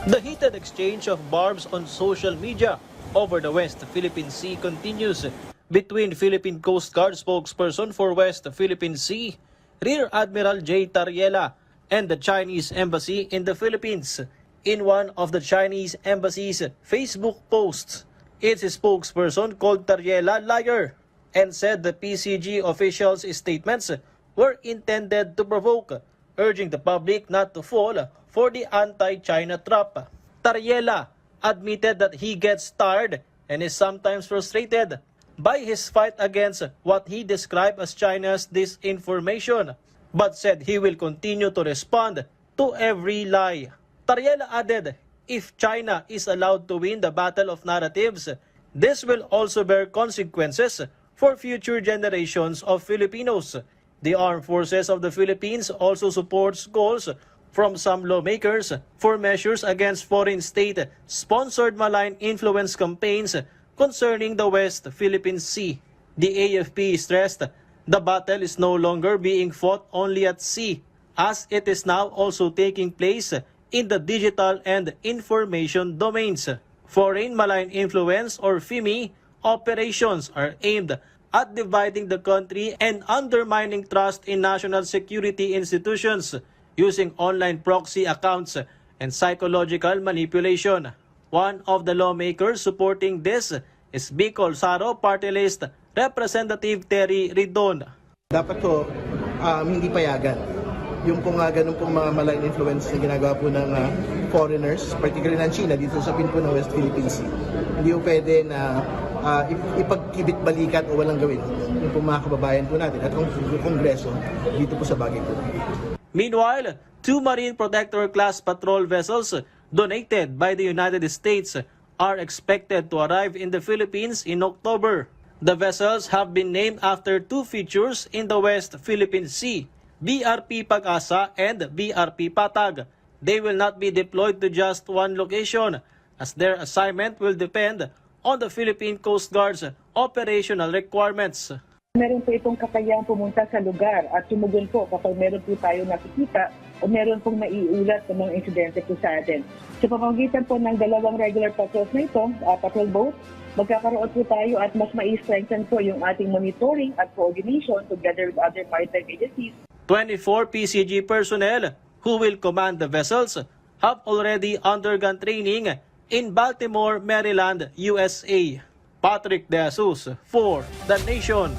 The heated exchange of barbs on social media over the West Philippine Sea continues between Philippine Coast Guard spokesperson for West Philippine Sea, Rear Admiral J. Tariela, and the Chinese Embassy in the Philippines. In one of the Chinese Embassy's Facebook posts, its spokesperson called Tariela liar and said the PCG officials' statements were intended to provoke, urging the public not to fall for the anti-China trap. Tariela admitted that he gets tired and is sometimes frustrated by his fight against what he described as China's disinformation, but said he will continue to respond to every lie. Tariela added, if China is allowed to win the battle of narratives, this will also bear consequences for future generations of Filipinos. The Armed Forces of the Philippines also supports calls from some lawmakers for measures against foreign state-sponsored malign influence campaigns concerning the West Philippine Sea. The AFP stressed the battle is no longer being fought only at sea, as it is now also taking place in the digital and information domains. Foreign malign influence or FIMI operations are aimed at dividing the country and undermining trust in national security institutions using online proxy accounts and psychological manipulation. One of the lawmakers supporting this is Bicol Saro Party List Representative Terry Ridon. Dapat po hindi payagan yung pong ganun pong mga malign influence na ginagawa po ng foreigners, particularly ng China dito sa pinpo ng West Philippine Sea. Hindi po pwede na ipagkibit-balikat o walang gawin yung pong mga kababayan po natin at ang Kongreso dito po sa bagay po. Meanwhile, 2 Marine Protector class patrol vessels donated by the United States are expected to arrive in the Philippines in October. The vessels have been named after 2 features in the West Philippine Sea, BRP Pag-asa and BRP Patag. They will not be deployed to just one location, as their assignment will depend on the Philippine Coast Guard's operational requirements. Meron po itong kakayahang pumunta sa lugar at tumugon po kapag meron po tayo nakikita o meron pong naiulat ng mga insidente po sa atin. Sa pamamagitan po ng 2 regular patrols na ito, patrol boat, magkakaroon po tayo at mas mai-strengthen po yung ating monitoring at coordination together with other maritime agencies. 24 PCG personnel who will command the vessels have already undergone training in Baltimore, Maryland, USA. Patrick De Jesus for The Nation.